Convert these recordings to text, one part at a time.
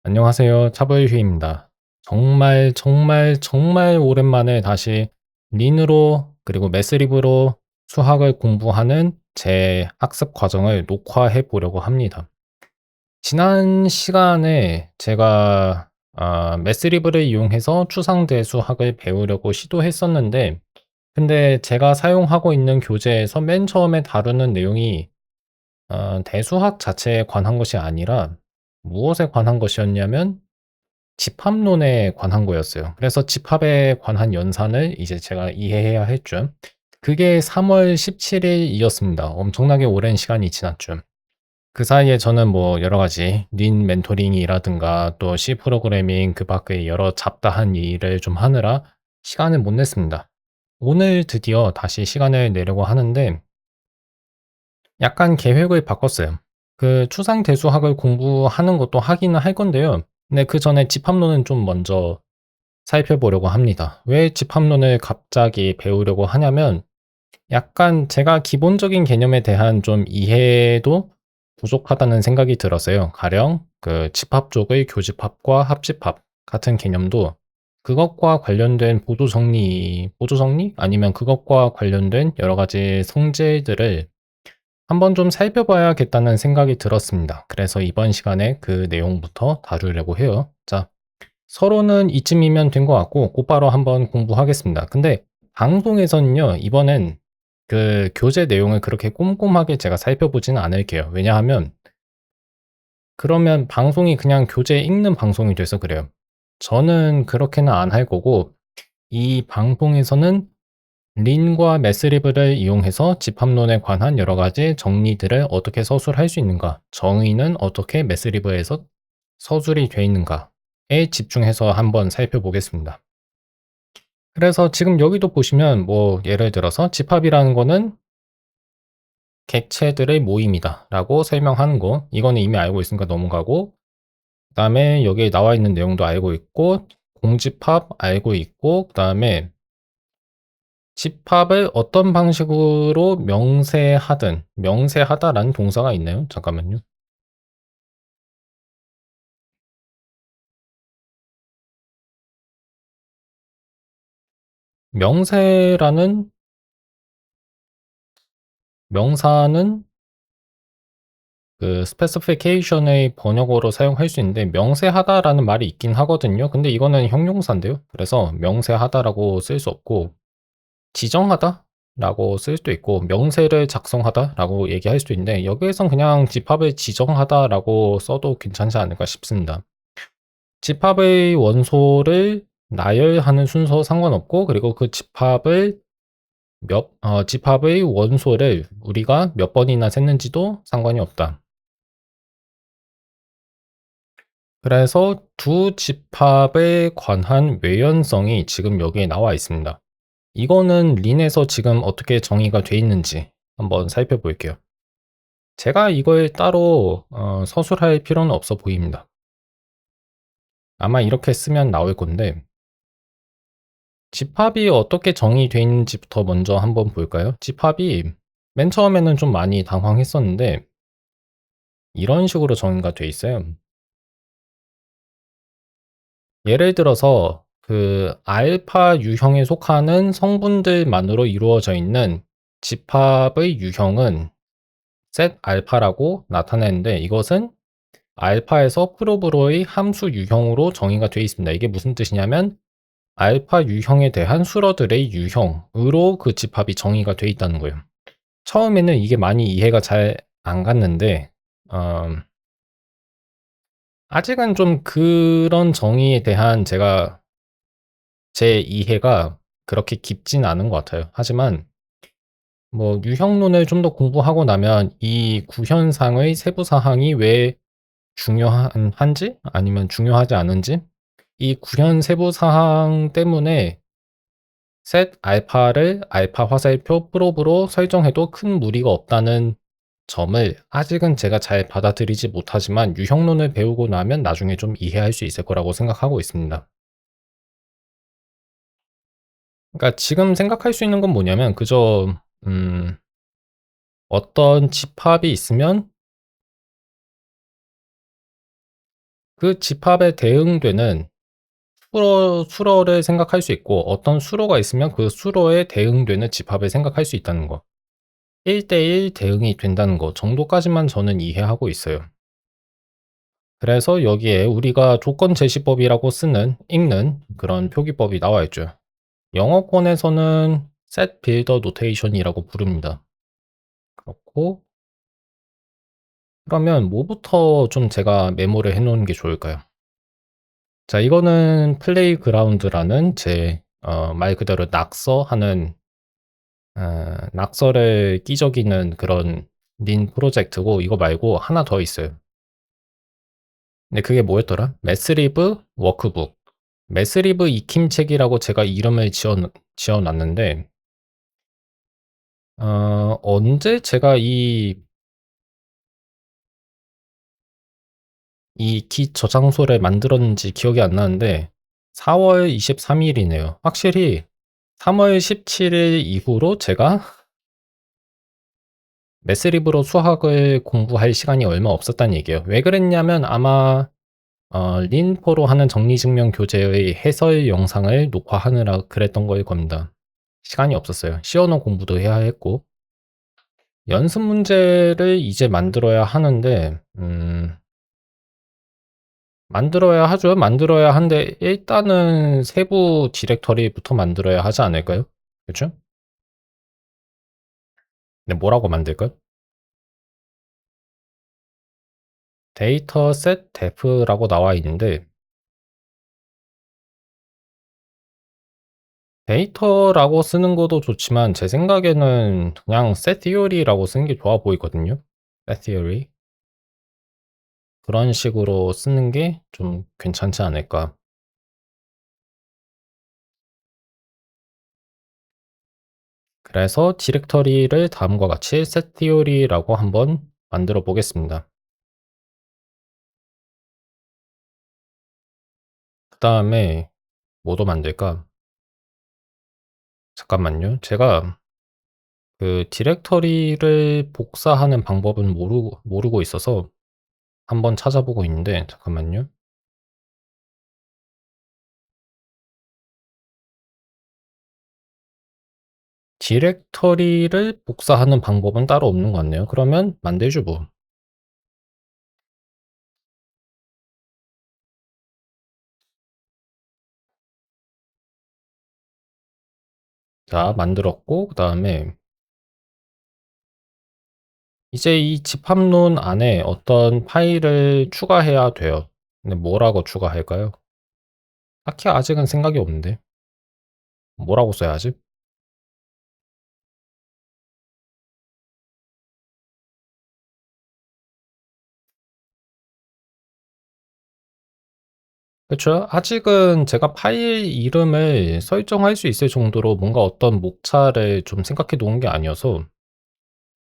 안녕하세요. 차블휴입니다. 정말, 정말, 정말 오랜만에 다시 린으로 그리고 매스립으로 수학을 공부하는 제 학습 과정을 녹화해 보려고 합니다. 지난 시간에 제가 매스리브를 이용해서 추상대수학을 배우려고 시도했었는데, 근데 제가 사용하고 있는 교재에서 맨 처음에 다루는 내용이 대수학 자체에 관한 것이 아니라 무엇에 관한 것이었냐면 집합론에 관한 거였어요. 그래서 집합에 관한 연산을 이제 제가 이해해야 했죠. 그게 3월 17일이었습니다. 엄청나게 오랜 시간이 지났죠. 그 사이에 저는 뭐 여러 가지 린 멘토링이라든가 또 C 프로그래밍 그 밖의 여러 잡다한 일을 좀 하느라 시간을 못 냈습니다. 오늘 드디어 다시 시간을 내려고 하는데 약간 계획을 바꿨어요. 그 추상대수학을 공부하는 것도 하기는 할 건데요. 근데 그 전에 집합론은 좀 먼저 살펴보려고 합니다. 왜 집합론을 갑자기 배우려고 하냐면 약간 제가 기본적인 개념에 대한 좀 이해도 부족하다는 생각이 들었어요. 가령 그 집합 쪽의 교집합과 합집합 같은 개념도 그것과 관련된 보조정리 아니면 그것과 관련된 여러 가지 성질들을 한번 좀 살펴봐야겠다는 생각이 들었습니다. 그래서 이번 시간에 그 내용부터 다루려고 해요. 자, 서로는 이쯤이면 된 것 같고 곧바로 한번 공부하겠습니다. 근데 방송에서는요, 이번엔 그 교재 내용을 그렇게 꼼꼼하게 제가 살펴보지는 않을게요. 왜냐하면 그러면 방송이 그냥 교재 읽는 방송이 돼서 그래요. 저는 그렇게는 안 할 거고 이 방송에서는 린과 매스리브를 이용해서 집합론에 관한 여러 가지 정리들을 어떻게 서술할 수 있는가, 정의는 어떻게 매스리브에서 서술이 되어 있는가에 집중해서 한번 살펴보겠습니다. 그래서 지금 여기도 보시면 뭐 예를 들어서 집합이라는 거는 객체들의 모임이다 라고 설명하는 거, 이거는 이미 알고 있으니까 넘어가고, 그 다음에 여기에 나와 있는 내용도 알고 있고, 공집합 알고 있고, 그 다음에 집합을 어떤 방식으로 명세하다라는 동사가 있나요? 잠깐만요. 명세라는 명사는 그 specification의 번역어로 사용할 수 있는데 명세하다라는 말이 있긴 하거든요. 근데 이거는 형용사인데요. 그래서 명세하다라고 쓸 수 없고 지정하다라고 쓸 수도 있고 명세를 작성하다라고 얘기할 수도 있는데 여기에선 그냥 집합을 지정하다라고 써도 괜찮지 않을까 싶습니다. 집합의 원소를 나열하는 순서 상관없고 그리고 그 집합의 원소를 우리가 몇 번이나 셌는지도 상관이 없다. 그래서 두 집합에 관한 외연성이 지금 여기에 나와 있습니다. 이거는 린에서 지금 어떻게 정의가 돼 있는지 한번 살펴볼게요. 제가 이걸 따로 서술할 필요는 없어 보입니다. 아마 이렇게 쓰면 나올 건데 집합이 어떻게 정의되어 있는지부터 먼저 한번 볼까요? 집합이 맨 처음에는 좀 많이 당황했었는데 이런 식으로 정의가 돼 있어요. 예를 들어서 그 알파 유형에 속하는 성분들만으로 이루어져 있는 집합의 유형은 셋 알파라고 나타내는데 이것은 알파에서 프로브로의 함수 유형으로 정의가 되어 있습니다. 이게 무슨 뜻이냐면 알파 유형에 대한 수러들의 유형으로 그 집합이 정의가 되어 있다는 거예요. 처음에는 이게 많이 이해가 잘 안 갔는데 아직은 좀 그런 정의에 대한 제 이해가 그렇게 깊진 않은 것 같아요. 하지만 뭐 유형론을 좀 더 공부하고 나면 이 구현상의 세부 사항이 왜 중요한지 아니면 중요하지 않은지 이 구현 세부 사항 때문에 셋 알파를 알파 화살표 프로브로 설정해도 큰 무리가 없다는 점을 아직은 제가 잘 받아들이지 못하지만 유형론을 배우고 나면 나중에 좀 이해할 수 있을 거라고 생각하고 있습니다. 그러니까 지금 생각할 수 있는 건 뭐냐면 그저 어떤 집합이 있으면 그 집합에 대응되는 수로를 생각할 수 있고 어떤 수로가 있으면 그 수로에 대응되는 집합을 생각할 수 있다는 거. 1대1 대응이 된다는 거 정도까지만 저는 이해하고 있어요. 그래서 여기에 우리가 조건 제시법이라고 읽는 그런 표기법이 나와 있죠. 영어권에서는 set builder notation이라고 부릅니다. 그렇고 그러면 뭐부터 좀 제가 메모를 해 놓는 게 좋을까요? 자, 이거는 플레이그라운드라는 제 말 그대로 낙서하는 낙서를 끼적이는 그런 린 프로젝트고 이거 말고 하나 더 있어요. 근데 그게 뭐였더라? 매스리브 워크북. 매스리브 익힘책이라고 제가 이름을 지어 놨는데 언제 제가 이 깃 저장소를 만들었는지 기억이 안 나는데 4월 23 일이네요. 확실히 3월 17일 이후로 제가 매스리브로 수학을 공부할 시간이 얼마 없었다는 얘기예요. 왜 그랬냐면 아마 린포로 하는 정리증명 교재의 해설 영상을 녹화하느라 그랬던 거일 겁니다. 시간이 없었어요. 시언어 공부도 해야 했고 연습 문제를 이제 만들어야 하는데 만들어야 하죠. 만들어야 하는데 일단은 세부 디렉터리부터 만들어야 하지 않을까요? 그쵸? 근데 뭐라고 만들까요? 데이터셋 def라고 나와 있는데 데이터라고 쓰는 것도 좋지만 제 생각에는 그냥 set theory라고 쓰는 게 좋아 보이거든요. set theory. 그런 식으로 쓰는 게 좀 괜찮지 않을까. 그래서 디렉터리를 다음과 같이 set theory라고 한번 만들어 보겠습니다. 그 다음에 뭐도 만들까? 잠깐만요. 제가 그 디렉터리를 복사하는 방법은 모르고 있어서 한번 찾아보고 있는데 잠깐만요. 디렉터리를 복사하는 방법은 따로 없는 것 같네요. 그러면 만들죠 뭐. 자, 만들었고 그다음에 이제 이 집합론 안에 어떤 파일을 추가해야 돼요. 근데 뭐라고 추가할까요? 딱히 아직은 생각이 없는데. 뭐라고 써야지? 그쵸. 아직은 제가 파일 이름을 설정할 수 있을 정도로 뭔가 어떤 목차를 좀 생각해 놓은 게 아니어서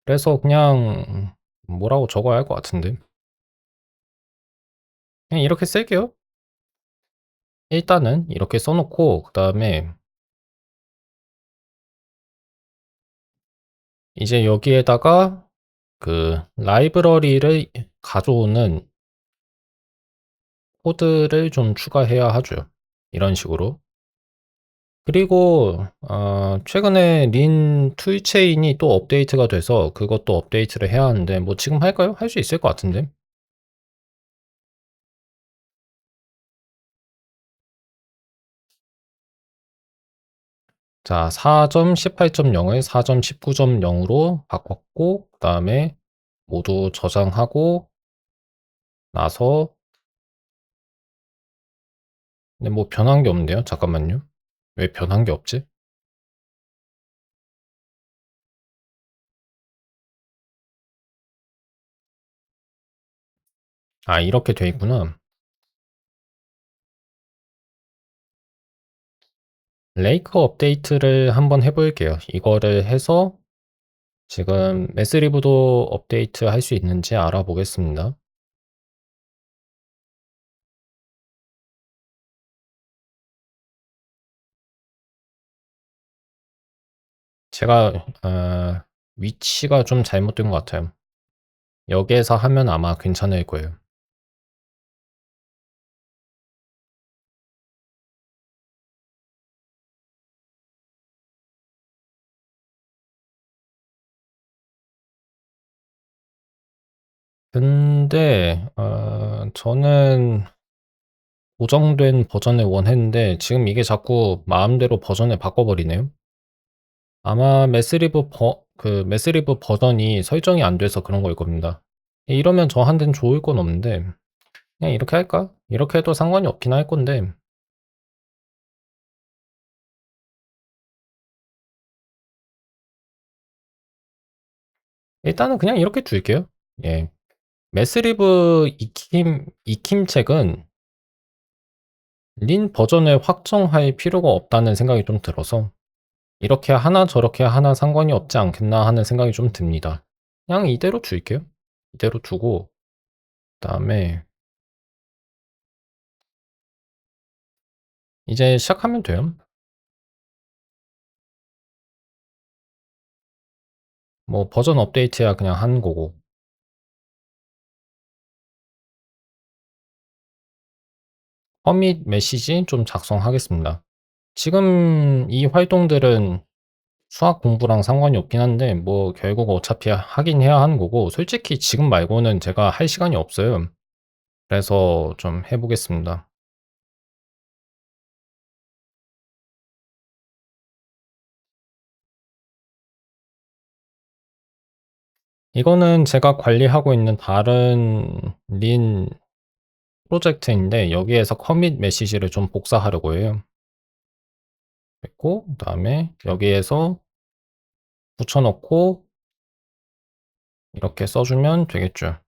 그래서 그냥 뭐라고 적어야 할 것 같은데. 그냥 이렇게 쓸게요. 일단은 이렇게 써 놓고 그다음에 이제 여기에다가 그 라이브러리를 가져오는 코드를 좀 추가해야 하죠. 이런 식으로. 그리고 최근에 린 툴체인이 또 업데이트가 돼서 그것도 업데이트를 해야 하는데 뭐 지금 할까요? 할 수 있을 것 같은데. 자, 4.18.0을 4.19.0으로 바꿨고 그다음에 모두 저장하고 나서 근데 뭐 변한 게 없네요. 잠깐만요. 왜 변한 게 없지? 아, 이렇게 돼 있구나. 레이크 업데이트를 한번 해 볼게요. 이거를 해서 지금 매스리브도 업데이트 할 수 있는지 알아보겠습니다. 제가 위치가 좀 잘못된 것 같아요. 여기에서 하면 아마 괜찮을 거예요. 근데 저는 고정된 버전을 원했는데 지금 이게 자꾸 마음대로 버전을 바꿔 버리네요. 아마 매스리브 버전이 설정이 안 돼서 그런 거일 겁니다. 이러면 저한텐 좋을 건 없는데 '그냥 이렇게 할까?' 이렇게 해도 상관이 없긴 할 건데 일단은 그냥 이렇게 둘게요. 예. 매스리브 익힘 책은 린 버전을 확정할 필요가 없다는 생각이 좀 들어서 '이렇게 하나 저렇게 하나 상관이 없지 않겠나.' 하는 생각이 좀 듭니다. 그냥 이대로 둘게요. 이대로 두고 그다음에 이제 시작하면 돼요. 뭐 버전 업데이트야 그냥 하는 거고. 커밋 메시지 좀 작성하겠습니다. 지금 이 활동들은 수학 공부랑 상관이 없긴 한데 뭐 결국 어차피 하긴 해야 하는 거고 솔직히 지금 말고는 제가 할 시간이 없어요. 그래서 좀 해 보겠습니다. 이거는 제가 관리하고 있는 다른 린 프로젝트인데 여기에서 커밋 메시지를 좀 복사하려고 해요. 됐고 그다음에 여기에서 붙여 넣고 이렇게 써 주면 되겠죠.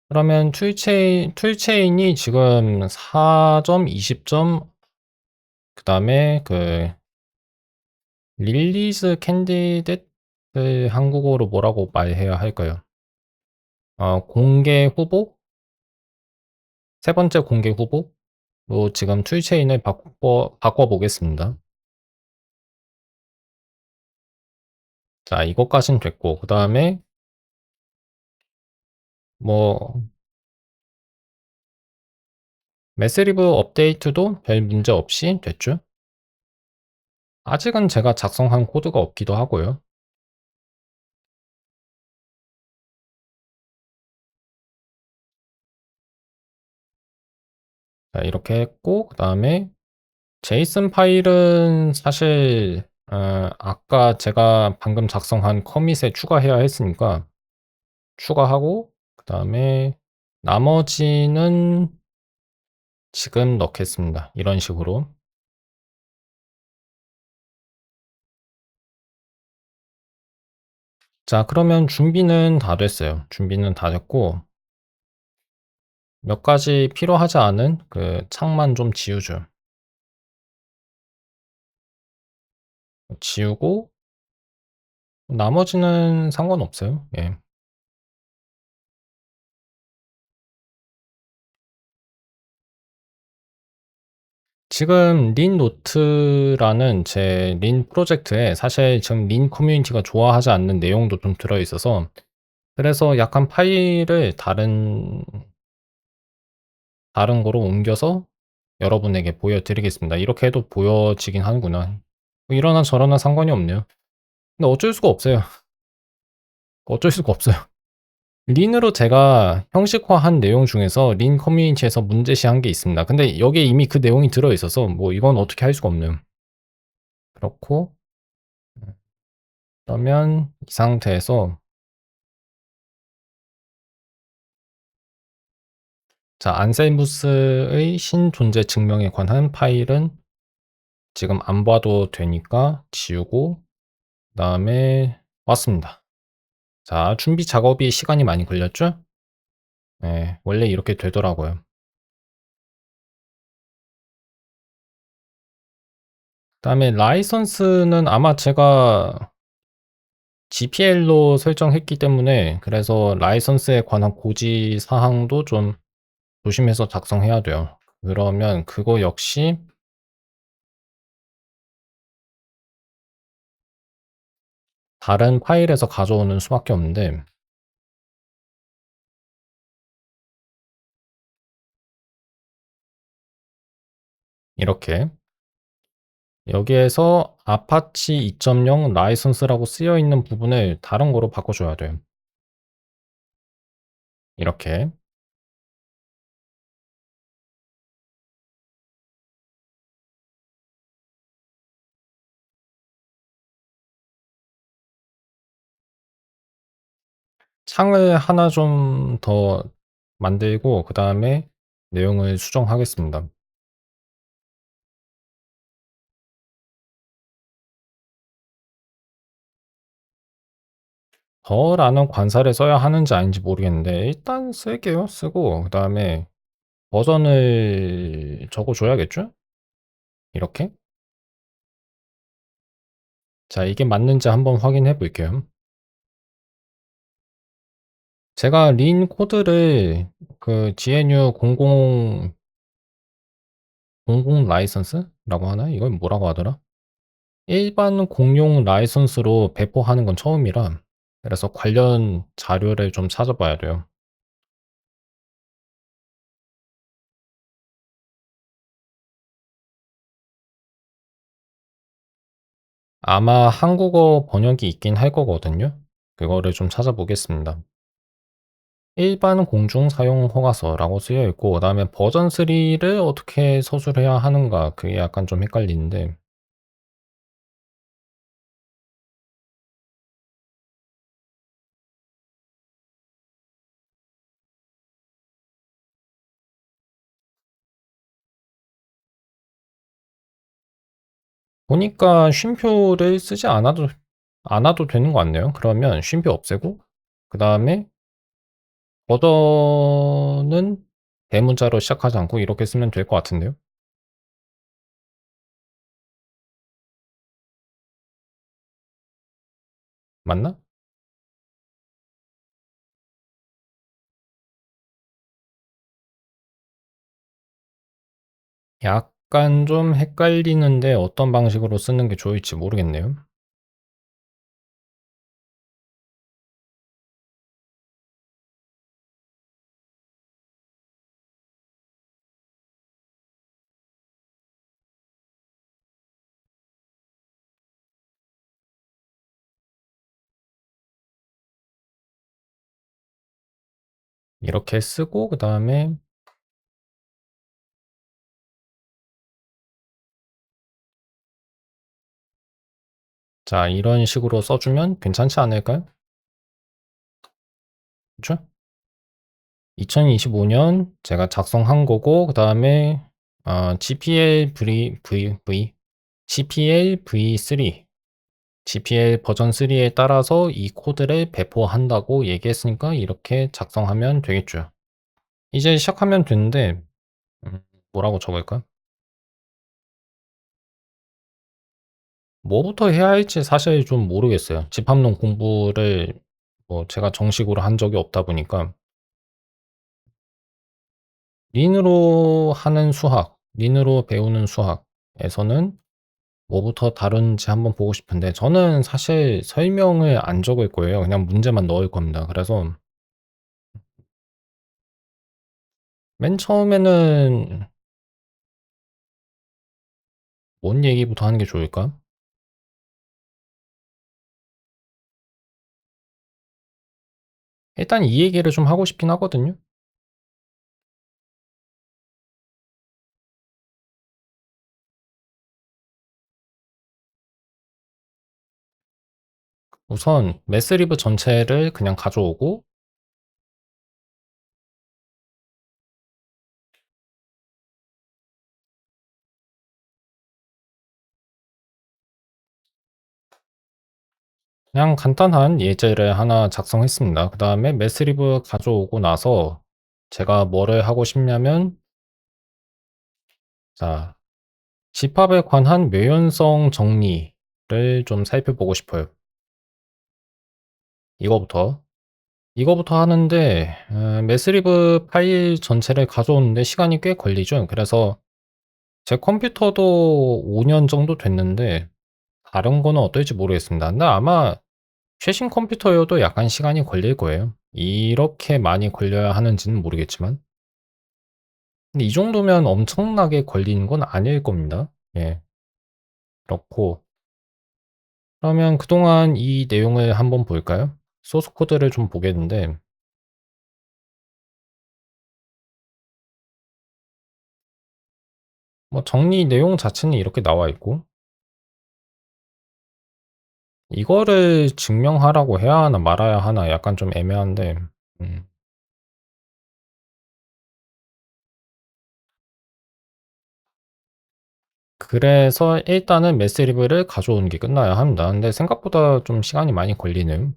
그러면 툴체인이 지금 4.20점 그다음에 릴리즈 캔디데이트 한국어로 뭐라고 말해야 할까요? 공개 후보? 세 번째 공개 후보로 지금 툴체인을 바꿔 보겠습니다. 자 이것까진 됐고 그다음에 뭐 매스리브 업데이트도 별 문제 없이 됐죠. 아직은 제가 작성한 코드가 없기도 하고요. 자 이렇게 했고 그다음에 제이슨 파일은 사실 아까 제가 방금 작성한 커밋에 추가해야 했으니까 추가하고 그다음에 나머지는 지금 넣겠습니다. 이런 식으로. 자 그러면 준비는 다 됐어요. 준비는 다 됐고 몇 가지 필요하지 않은 그 창만 좀 지우죠. 지우고 나머지는 상관없어요. 예. 지금 린 노트라는 제 린 프로젝트에 사실 지금 린 커뮤니티가 좋아하지 않는 내용도 좀 들어 있어서 그래서 약간 파일을 다른 거로 옮겨서 여러분에게 보여드리겠습니다. 이렇게 해도 보여지긴 하는구나. 뭐 이러나 저러나 상관이 없네요. 근데 어쩔 수가 없어요. 어쩔 수가 없어요. 린으로 제가 형식화한 내용 중에서 린 커뮤니티에서 문제시한 게 있습니다. 근데 여기에 이미 그 내용이 들어 있어서 뭐 이건 어떻게 할 수가 없네요. 그렇고 그러면 이 상태에서 자 안셀무스의 신존재 증명에 관한 파일은 지금 안 봐도 되니까 지우고 그다음에 왔습니다. 자 준비 작업이 시간이 많이 걸렸죠? 네, 원래 이렇게 되더라고요. 그다음에 라이선스는 아마 제가 GPL로 설정했기 때문에 그래서 라이선스에 관한 고지 사항도 좀 조심해서 작성해야 돼요. 그러면 그거 역시 다른 파일에서 가져오는 수밖에 없는데 이렇게 여기에서 아파치 2.0 라이선스라고 쓰여 있는 부분을 다른 거로 바꿔줘야 돼요. 이렇게. 창을 하나 좀 더 만들고 그다음에 내용을 수정하겠습니다. 더라는 관사를 써야 하는지 아닌지 모르겠는데 일단 쓸게요. 쓰고 그다음에 버전을 적어 줘야겠죠? 이렇게. 자 이게 맞는지 한번 확인해 볼게요. 제가 린 코드를 그 GNU 00 라이선스라고 하나? 이걸 뭐라고 하더라? 일반 공용 라이선스로 배포하는 건 처음이라 그래서 관련 자료를 좀 찾아봐야 돼요. 아마 한국어 번역이 있긴 할 거거든요. 그거를 좀 찾아보겠습니다. 일반 공중 사용 허가서라고 쓰여 있고 그다음에 버전 3를 어떻게 서술해야 하는가 그게 약간 좀 헷갈리는데 보니까 쉼표를 쓰지 않아도 되는 것 같네요. 그러면 쉼표 없애고 그다음에 버전은 대문자로 시작하지 않고 이렇게 쓰면 될 것 같은데요. 맞나? 약간 좀 헷갈리는데 어떤 방식으로 쓰는 게 좋을지 모르겠네요. 이렇게 쓰고 그다음에 자 이런 식으로 써 주면 괜찮지 않을까요? 그쵸? 2025년 제가 작성한 거고 그다음에 GPL GPL v3 GPL 버전 3에 따라서 이 코드를 배포한다고 얘기했으니까 이렇게 작성하면 되겠죠. 이제 시작하면 되는데 음 뭐라고 적을까? 뭐부터 해야 할지 사실 좀 모르겠어요. 집합론 공부를 뭐 제가 정식으로 한 적이 없다 보니까 린으로 배우는 수학에서는 뭐부터 다룬지 한번 보고 싶은데 저는 사실 설명을 안 적을 거예요. 그냥 문제만 넣을 겁니다. 그래서 맨 처음에는 뭔 얘기부터 하는 게 좋을까? 일단 이 얘기를 좀 하고 싶긴 하거든요. 우선 매스리브 전체를 그냥 가져오고 그냥 간단한 예제를 하나 작성했습니다. 그다음에 매스리브 가져오고 나서 제가 뭐를 하고 싶냐면 자 집합에 관한 매연성 정리를 좀 살펴보고 싶어요. 이거부터. 이거부터 하는데 매스리브 파일 전체를 가져오는데 시간이 꽤 걸리죠. 그래서 제 컴퓨터도 5년 정도 됐는데 다른 거는 어떨지 모르겠습니다. 근데 아마 최신 컴퓨터여도 약간 시간이 걸릴 거예요. 이렇게 많이 걸려야 하는지는 모르겠지만. 근데 이 정도면 엄청나게 걸리는 건 아닐 겁니다. 예. 그렇고 그러면 그동안 이 내용을 한번 볼까요? 소스 코드를 좀 보겠는데 뭐 정리 내용 자체는 이렇게 나와 있고 이거를 증명하라고 해야 하나 말아야 하나 약간 좀 애매한데 음. 그래서 일단은 매스리브를 가져오는 게 끝나야 합니다. 근데 생각보다 좀 시간이 많이 걸리는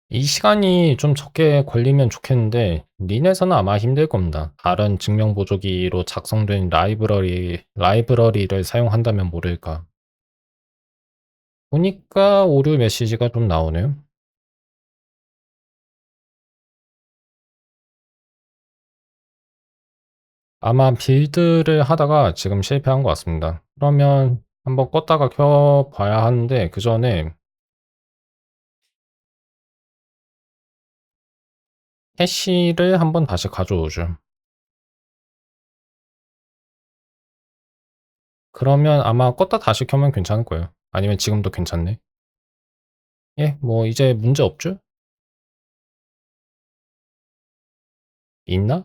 이 시간이 좀 적게 걸리면 좋겠는데 린에서는 아마 힘들 겁니다. 다른 증명 보조기로 작성된 라이브러리를 사용한다면 모를까. 보니까 오류 메시지가 좀 나오네요. 아마 빌드를 하다가 지금 실패한 것 같습니다. 그러면 한번 껐다가 켜 봐야 하는데 그 전에 캐시를 한번 다시 가져오죠. 그러면 아마 껐다 다시 켜면 괜찮을 거예요. 아니면 지금도 괜찮네. 예, 뭐 이제 문제 없죠? 있나?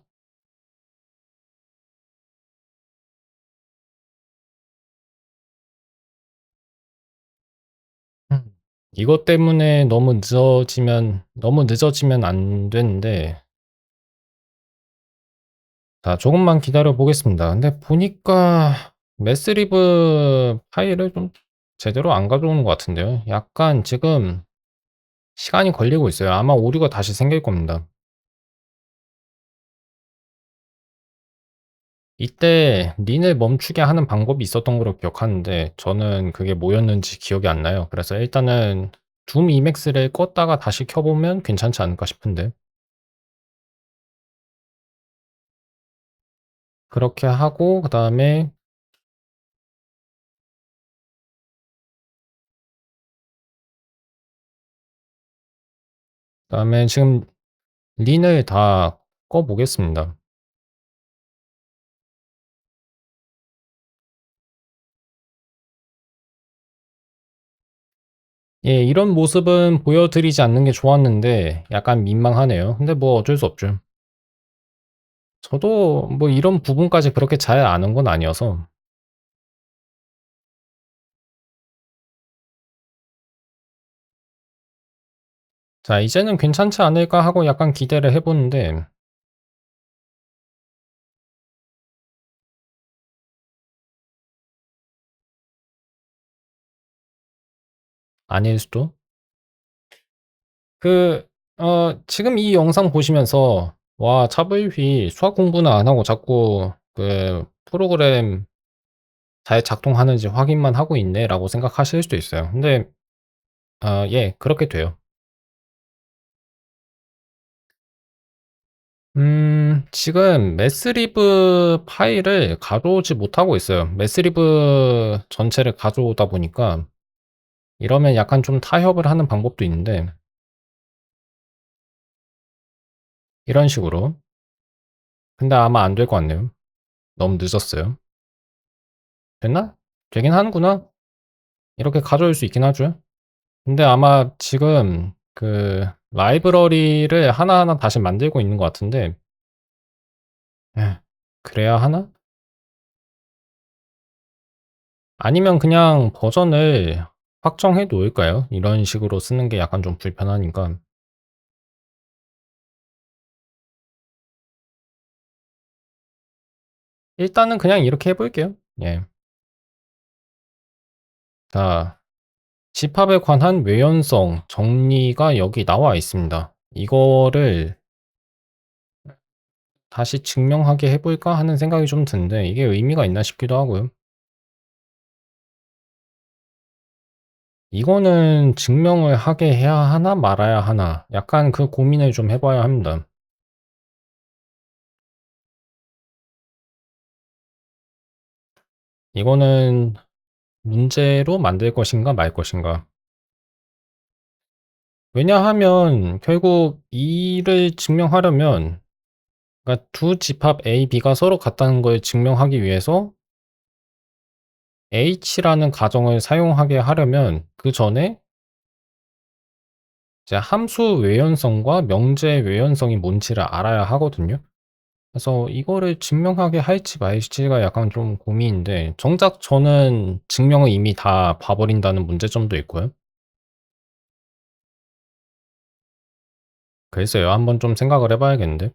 음. 이것 때문에 너무 늦어지면 안 되는데 자 조금만 기다려 보겠습니다. 근데 보니까 매스리브 파일을 좀 제대로 안 가져오는 것 같은데요. 약간 지금 시간이 걸리고 있어요. 아마 오류가 다시 생길 겁니다. 이때 린을 멈추게 하는 방법이 있었던 걸로 기억하는데 저는 그게 뭐였는지 기억이 안 나요. 그래서 일단은 둠 이맥스를 껐다가 다시 켜보면 괜찮지 않을까 싶은데 그렇게 하고 그 다음에 지금 린을 다 꺼 보겠습니다. 예, 이런 모습은 보여드리지 않는 게 좋았는데 약간 민망하네요. 근데 뭐 어쩔 수 없죠. 저도 뭐 이런 부분까지 그렇게 잘 아는 건 아니어서 자 이제는 괜찮지 않을까 하고 약간 기대를 해 보는데 아닐 수도. 그 지금 이 영상 보시면서 '와 차블휘 수학 공부는 안 하고 자꾸 그 프로그램 잘 작동하는지 확인만 하고 있네.'라고 생각하실 수도 있어요. 근데 예 그렇게 돼요. 지금 매스리브 파일을 가져오지 못하고 있어요. 매스리브 전체를 가져오다 보니까 이러면 약간 좀 타협을 하는 방법도 있는데 이런 식으로. 근데 아마 안 될 것 같네요. 너무 늦었어요. 됐나? 되긴 하는구나. 이렇게 가져올 수 있긴 하죠. 근데 아마 지금 그 라이브러리를 하나하나 다시 만들고 있는 것 같은데 에, 그래야 하나? 아니면 그냥 버전을 확정해 놓을까요? 이런 식으로 쓰는 게 약간 좀 불편하니까. 일단은 그냥 이렇게 해 볼게요. 예. 자, 집합에 관한 외연성 정리가 여기 나와 있습니다. 이거를 다시 증명하게 해 볼까 하는 생각이 좀 드는데 이게 의미가 있나 싶기도 하고요. 이거는 증명을 하게 해야 하나 말아야 하나 약간 그 고민을 좀 해 봐야 합니다. 이거는 문제로 만들 것인가 말 것인가. 왜냐하면 결국 이를 증명하려면 그러니까 두 집합 A, B가 서로 같다는 걸 증명하기 위해서 H라는 가정을 사용하게 하려면 그 전에 이제 함수 외연성과 명제 외연성이 뭔지를 알아야 하거든요. 그래서 이거를 증명하게 할지 말지가 약간 좀 고민인데 정작 저는 증명을 이미 다 봐 버린다는 문제점도 있고요. 글쎄요. 한번 좀 생각을 해 봐야겠는데.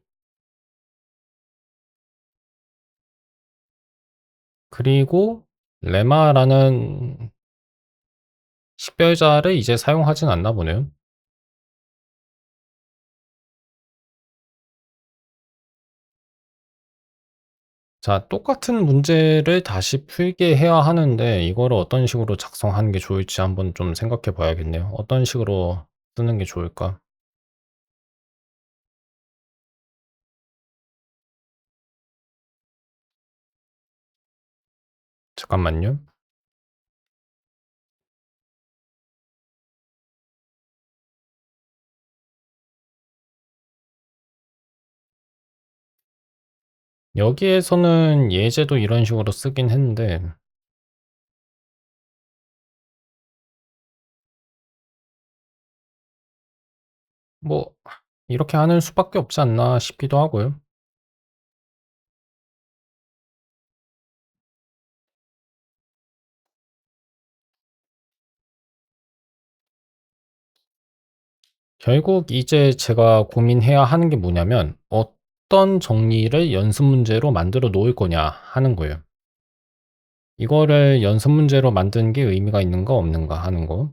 그리고 레마라는 식별자를 이제 사용하진 않나 보네요. 자, 똑같은 문제를 다시 풀게 해야 하는데 이거를 어떤 식으로 작성하는 게 좋을지 한번 좀 생각해 봐야겠네요. 어떤 식으로 쓰는 게 좋을까? 잠깐만요. 여기에서는 예제도 이런 식으로 쓰긴 했는데 뭐 이렇게 하는 수밖에 없지 않나 싶기도 하고요. 결국 이제 제가 고민해야 하는 게 뭐냐면 '어떤 정리를 연습 문제로 만들어 놓을 거냐.' 하는 거예요. 이거를 연습 문제로 만드는 게 의미가 있는가 없는가 하는 거.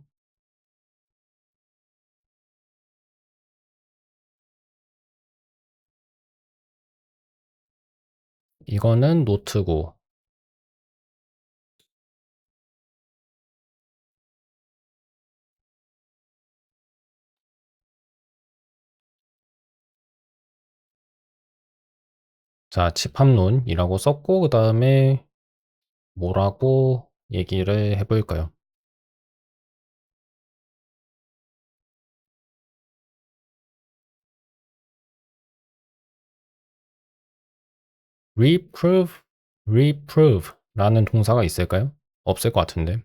이거는 노트고 자 집합론이라고 썼고 그다음에 뭐라고 얘기를 해 볼까요? reprove, reprove라는 동사가 있을까요? 없을 것 같은데.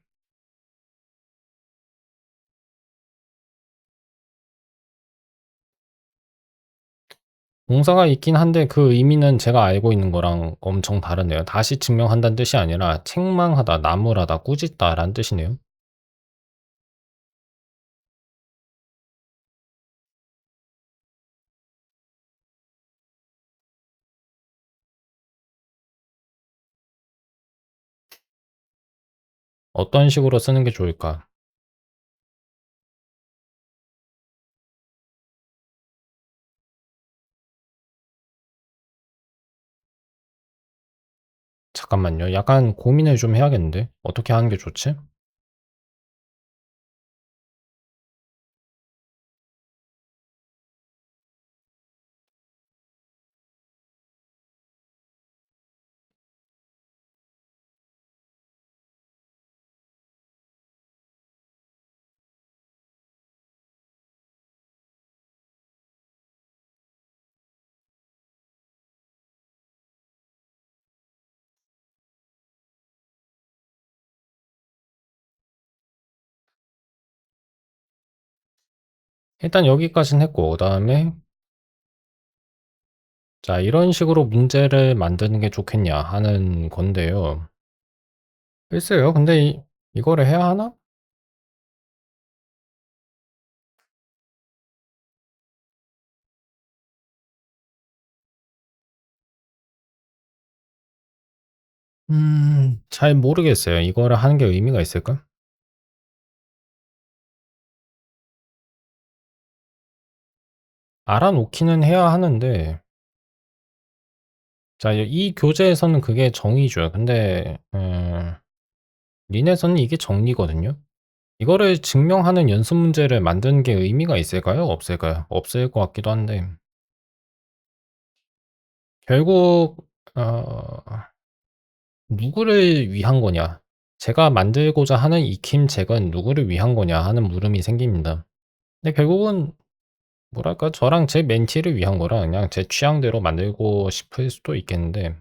동사가 있긴 한데 그 의미는 제가 알고 있는 거랑 엄청 다르네요. 다시 증명한다는 뜻이 아니라 책망하다, 나무라다, 꾸짖다라는 뜻이네요. 어떤 식으로 쓰는 게 좋을까? 잠깐만요. 약간 고민을 좀 해야겠는데. 어떻게 하는 게 좋지? 일단 여기까지는 했고 그다음에 자 이런 식으로 문제를 만드는 게 좋겠냐 하는 건데요. 글쎄요. 근데 이거를 해야 하나? 잘 모르겠어요. 이거를 하는 게 의미가 있을까? 알아 놓기는 해야 하는데 자 이 교재에서는 그게 정의죠. 근데 린에서는 이게 정리거든요. 이거를 증명하는 연습 문제를 만드는 게 의미가 있을까요? 없을까요? 없을 것 같기도 한데 결국 누구를 위한 거냐? 제가 만들고자 하는 익힘책은 누구를 위한 거냐 하는 물음이 생깁니다. 근데 결국은 뭐랄까 저랑 제 멘티를 위한 거라 그냥 제 취향대로 만들고 싶을 수도 있겠는데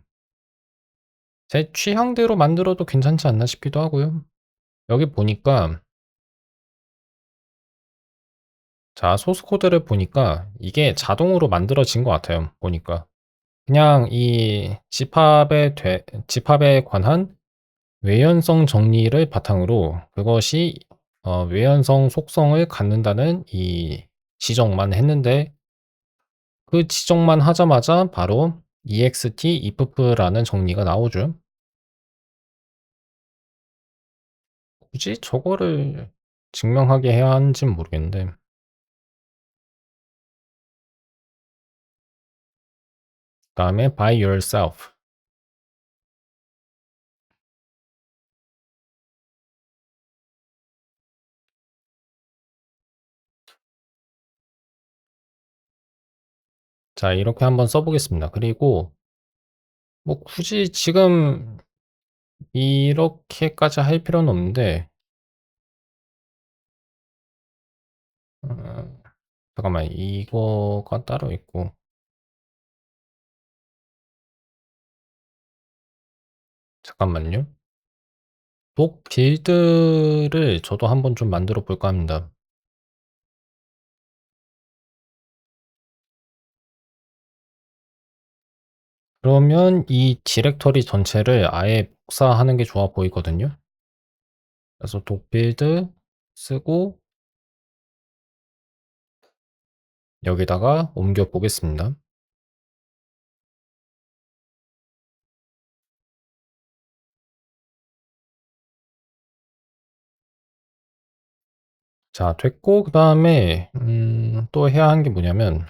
제 취향대로 만들어도 괜찮지 않나 싶기도 하고요. 여기 보니까 자, 소스 코드를 보니까 이게 자동으로 만들어진 것 같아요, 보니까. 그냥 이 집합에 관한 외연성 정리를 바탕으로 그것이 외연성 속성을 갖는다는 이 지정만 했는데, 그 지정만 하자마자 바로 ext if라는 정리가 나오죠. 굳이 저거를 증명하게 해야 하는진 모르겠는데. 그다음에 by yourself. 자, 이렇게 한번 써 보겠습니다. 그리고 뭐 굳이 지금 이렇게까지 할 필요는 없는데, 어 잠깐만, 이거가 따로 있고. 잠깐만요. 독 빌드를 저도 한번 좀 만들어 볼까 합니다. 그러면 이 디렉터리 전체를 아예 복사하는 게 좋아 보이거든요. 그래서 독 빌드 쓰고 여기다가 옮겨 보겠습니다. 자, 됐고, 그다음에 또 해야 하는 게 뭐냐면,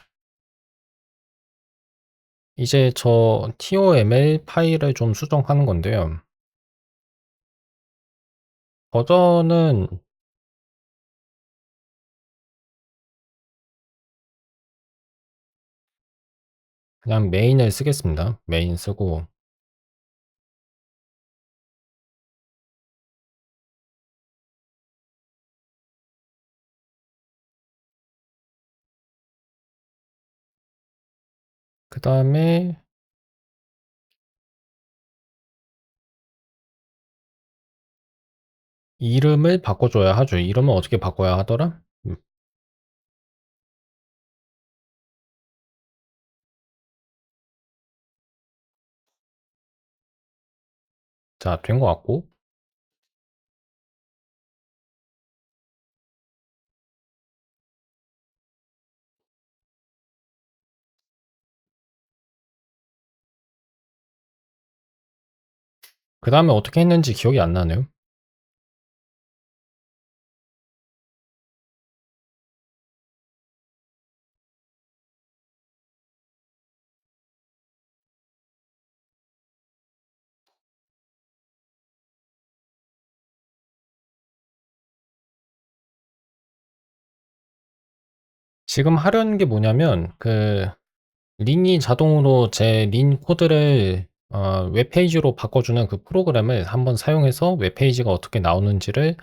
이제 저 toml 파일을 좀 수정하는 건데요. 버전은 그냥 메인을 쓰겠습니다. 메인 쓰고, 그다음에 이름을 바꿔줘야 하죠. 이름은 어떻게 바꿔야 하더라? 자, 된 것 같고. 그 다음에 어떻게 했는지 기억이 안 나네요. 지금 하려는 게 뭐냐면, 린이 자동으로 제 린 코드를 웹페이지로 바꿔주는 그 프로그램을 한번 사용해서 웹페이지가 어떻게 나오는지를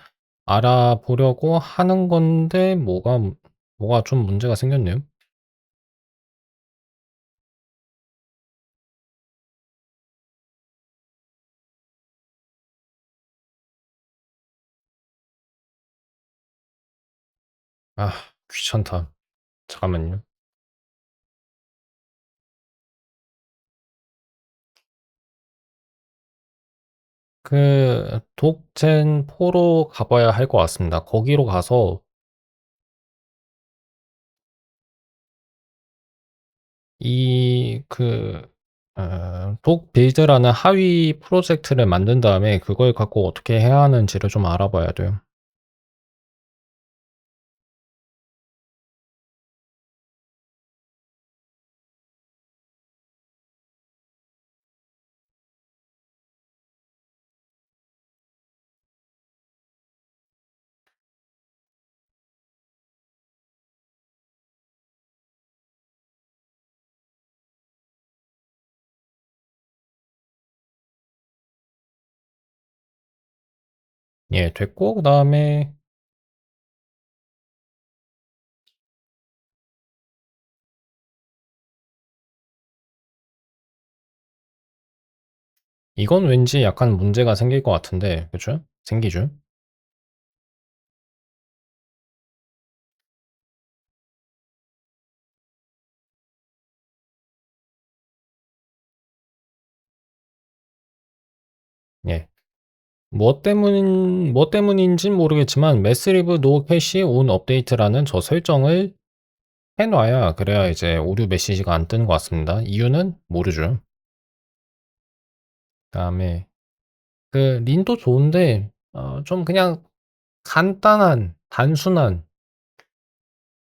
알아보려고 하는 건데, 뭐가 좀 문제가 생겼네요. 아, 귀찮다. 잠깐만요. 독젠 4로 가봐야 할 것 같습니다. 거기로 가서 이 독 빌드라는 하위 프로젝트를 만든 다음에 그걸 갖고 어떻게 해야 하는지를 좀 알아봐야 돼요. 예, 됐고, 그다음에 이건 왠지 약간 문제가 생길 것 같은데, 그쵸? 생기죠? 뭐 때문인진 모르겠지만 매시브 노 캐시 온 업데이트라는 저 설정을 해 놔야 그래야 이제 오류 메시지가 안 뜨는 것 같습니다. 이유는 모르죠. 그다음에 그 린도 좋은데 좀 그냥 간단한 단순한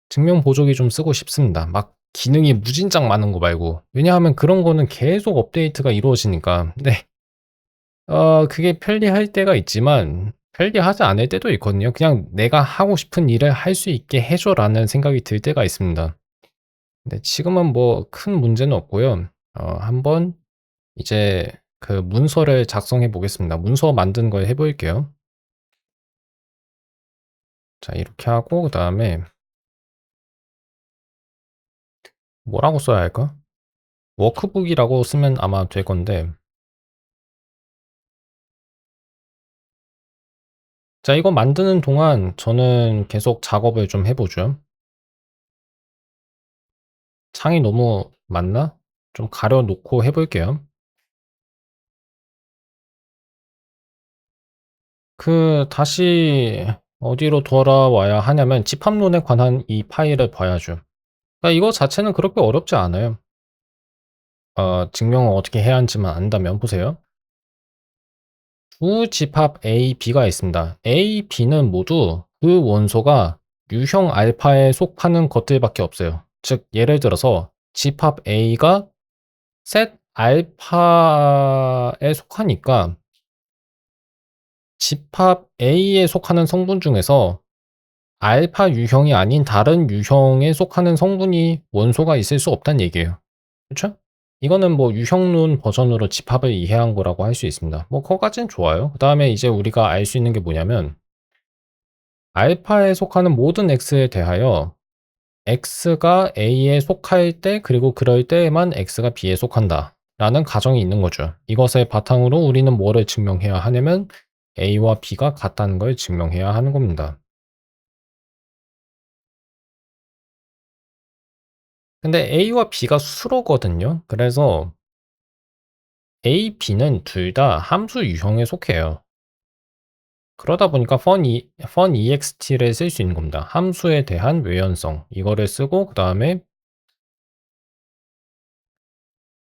증명 보조기 좀 쓰고 싶습니다. 막 기능이 무진장 많은 거 말고. 왜냐하면 그런 거는 계속 업데이트가 이루어지니까. 네. 그게 편리할 때가 있지만 편리하지 않을 때도 있거든요. 그냥 '내가 하고 싶은 일을 할 수 있게 해 줘.'라는 생각이 들 때가 있습니다. 근데 지금은 뭐 큰 문제는 없고요. 한번 이제 그 문서를 작성해 보겠습니다. 문서 만드는 걸 해 볼게요. 자 이렇게 하고 그다음에 뭐라고 써야 할까? 워크북이라고 쓰면 아마 될 건데 자 이거 만드는 동안 저는 계속 작업을 좀 해 보죠. 창이 너무 많나? 좀 가려 놓고 해 볼게요. 다시 어디로 돌아와야 하냐면 집합론에 관한 이 파일을 봐야죠. 이거 자체는 그렇게 어렵지 않아요. 증명을 어떻게 해야 하는지만 안다면 보세요. 두 집합 A, B가 있습니다. A, B는 모두 그 원소가 유형 알파에 속하는 것들밖에 없어요. 즉 예를 들어서 집합 A가 셋 알파에 속하니까 집합 A에 속하는 성분 중에서 알파 유형이 아닌 다른 유형에 속하는 성분이 원소가 있을 수 없다는 얘기예요. 그쵸? 이거는 뭐 유형론 버전으로 집합을 이해한 거라고 할 수 있습니다. 뭐 그거까진 좋아요. 그다음에 이제 우리가 알 수 있는 게 뭐냐면 알파에 속하는 모든 X에 대하여 X가 A에 속할 때 그리고 그럴 때에만 X가 B에 속한다 라는 가정이 있는 거죠. 이것을 바탕으로 우리는 뭐를 증명해야 하냐면 A와 B가 같다는 걸 증명해야 하는 겁니다. 근데 A와 B가 수로거든요. 그래서 A, B는 둘 다 함수 유형에 속해요. 그러다 보니까 fun ext를 쓸 수 있는 겁니다. 함수에 대한 외연성 이거를 쓰고 그다음에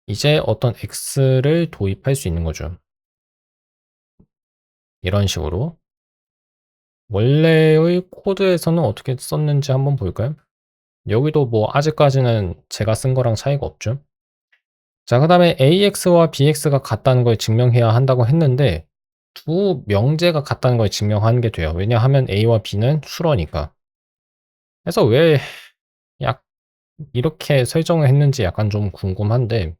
이제 어떤 x를 도입할 수 있는 거죠. 이런 식으로. 원래의 코드에서는 어떻게 썼는지 한번 볼까요? 여기도 뭐 아직까지는 제가 쓴 거랑 차이가 없죠. 자, 그다음에 AX와 BX가 같다는 걸 증명해야 한다고 했는데 두 명제가 같다는 걸 증명하는 게 돼요. 왜냐하면 A와 B는 수러니까. 그래서 왜 약 이렇게 설정을 했는지 약간 좀 궁금한데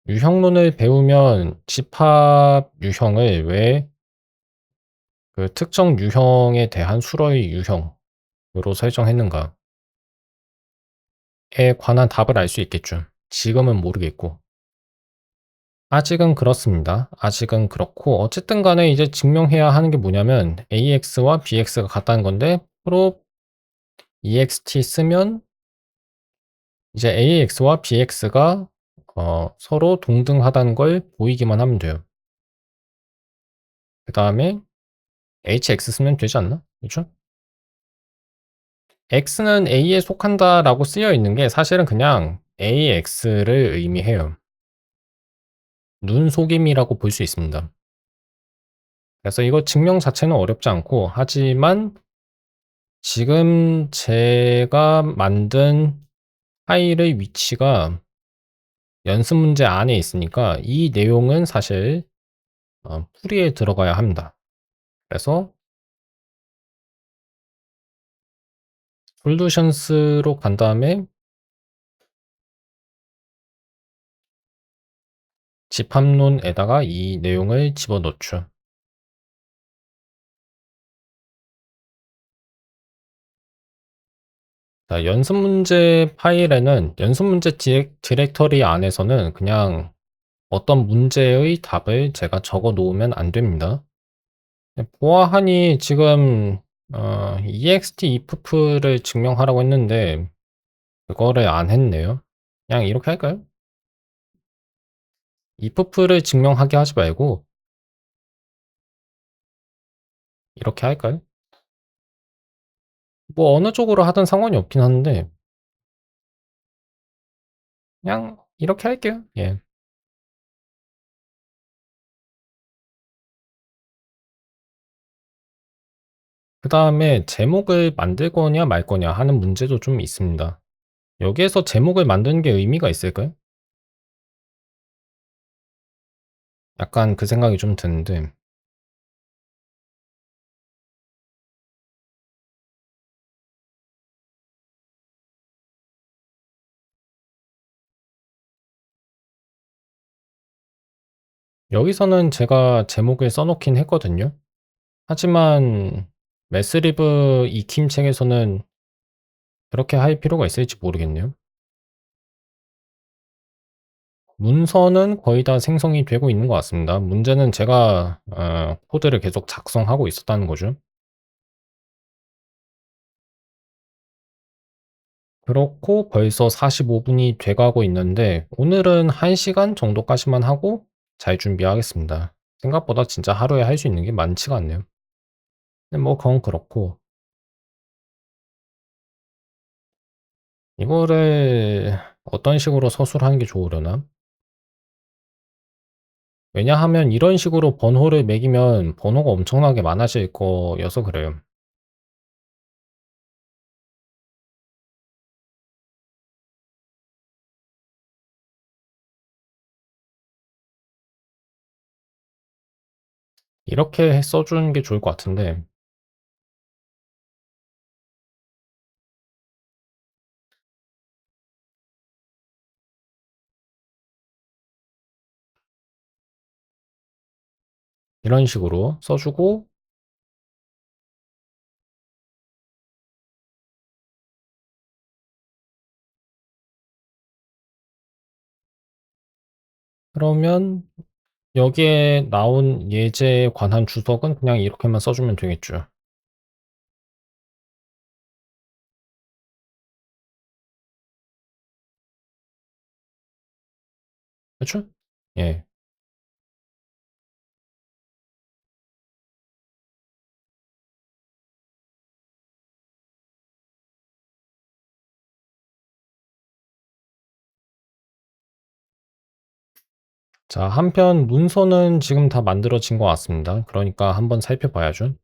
유형론을 배우면 집합 유형을 왜 그 특정 유형에 대한 수러의 유형으로 설정했는가에 관한 답을 알 수 있겠죠. 지금은 모르겠고. 아직은 그렇습니다. 아직은 그렇고 어쨌든 간에 이제 증명해야 하는 게 뭐냐면 AX와 BX가 같다는 건데 프로 EXT 쓰면 이제 AX와 BX가 서로 동등하다는 걸 보이기만 하면 돼요. 그다음에 HX 쓰면 되지 않나? 그쵸? X는 A에 속한다라고 쓰여 있는 게 사실은 그냥 AX를 의미해요. 눈속임이라고 볼 수 있습니다. 그래서 이거 증명 자체는 어렵지 않고 하지만 지금 제가 만든 파일의 위치가 연습 문제 안에 있으니까 이 내용은 사실 풀이에 들어가야 합니다. 그래서 솔루션스로 간 다음에 집합론에다가 이 내용을 집어넣죠. 자, 연습 문제 파일에는 연습 문제 디렉터리 안에서는 그냥 어떤 문제의 답을 제가 적어 놓으면 안 됩니다. 보아하니 지금 ext if를 증명하라고 했는데 그거를 안 했네요. 그냥 이렇게 할까요? if를 증명하게 하지 말고 이렇게 할까요? 뭐 어느 쪽으로 하든 상관이 없긴 한데 그냥 이렇게 할게요. 예. 그다음에 제목을 만들 거냐 말 거냐 하는 문제도 좀 있습니다. 여기에서 제목을 만드는 게 의미가 있을까요? 약간 그 생각이 좀 드는데 여기서는 제가 제목을 써 놓긴 했거든요. 하지만 매스리브 익힘 책에서는 그렇게 할 필요가 있을지 모르겠네요. 문서는 거의 다 생성이 되고 있는 것 같습니다. 문제는 제가 코드를 계속 작성하고 있었다는 거죠. 그렇고 벌써 45 분이 돼 가고 있는데 오늘은 1 시간 정도까지만 하고 잘 준비하겠습니다. 생각보다 진짜 하루에 할 수 있는 게 많지가 않네요. 근데 뭐 그건 그렇고 이거를 어떤 식으로 서술하는 게 좋으려나? 왜냐하면 이런 식으로 번호를 매기면 번호가 엄청나게 많아질 거여서 그래요. 이렇게 써 주는 게 좋을 것 같은데 이런 식으로 써 주고 그러면 여기에 나온 예제에 관한 주석은 그냥 이렇게만 써 주면 되겠죠. 그쵸? 예. 자, 한편 문서는 지금 다 만들어진 것 같습니다. 그러니까 한번 살펴봐야죠.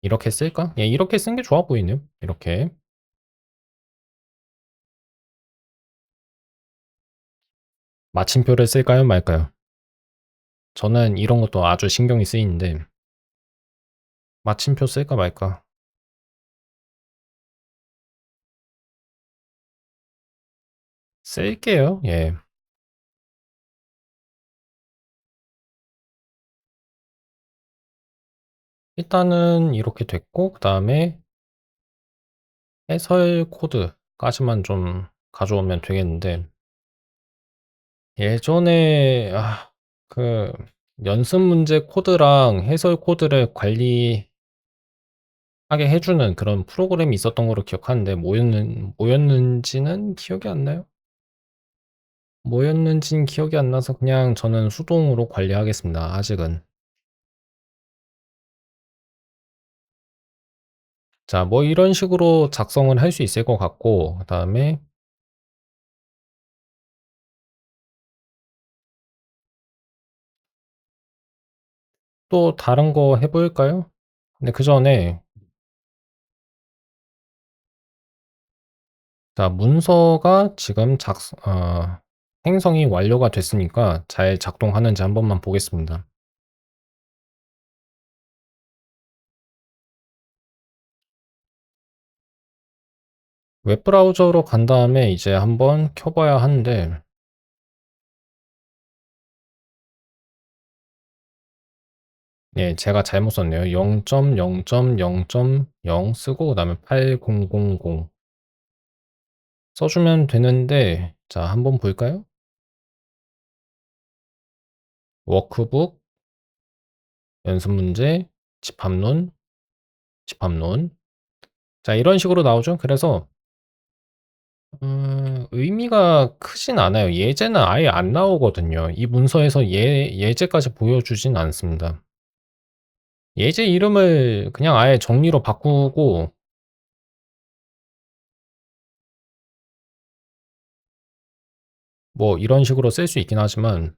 이렇게 쓸까? 예, 이렇게 쓴 게 좋아 보이네요. 이렇게. 마침표를 쓸까요, 말까요? 저는 이런 것도 아주 신경이 쓰이는데 마침표 쓸까 말까? 쓸게요. 예. 일단은 이렇게 됐고 그다음에 해설 코드까지만 좀 가져오면 되겠는데 예전에 그 연습 문제 코드랑 해설 코드를 관리하게 해 주는 그런 프로그램이 있었던 걸로 기억하는데 뭐였는지는 기억이 안 나요. 뭐였는진 기억이 안 나서 그냥 저는 수동으로 관리하겠습니다, 아직은. 자, 뭐 이런 식으로 작성을 할 수 있을 것 같고 그다음에 또 다른 거 해 볼까요? 근데 그전에 자, 문서가 지금 생성이 완료가 됐으니까 잘 작동하는지 한 번만 보겠습니다. 웹브라우저로 간 다음에 이제 한번 켜 봐야 하는데 예, 제가 잘못 썼네요. 0.0.0.0 쓰고 그다음에 8000 써 주면 되는데 자, 한번 볼까요? 워크북, 연습 문제, 집합론, 집합론. 자, 이런 식으로 나오죠. 그래서 의미가 크진 않아요. 예제는 아예 안 나오거든요. 이 문서에서 예제까지 보여주진 않습니다. 예제 이름을 그냥 아예 정리로 바꾸고 뭐 이런 식으로 쓸 수 있긴 하지만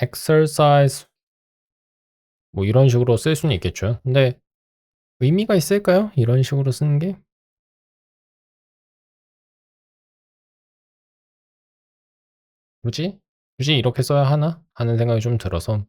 exercise 뭐 이런 식으로 쓸 수는 있겠죠. 근데 의미가 있을까요? 이런 식으로 쓰는 게? 굳이? 굳이 이렇게 써야 하나? 하는 생각이 좀 들어서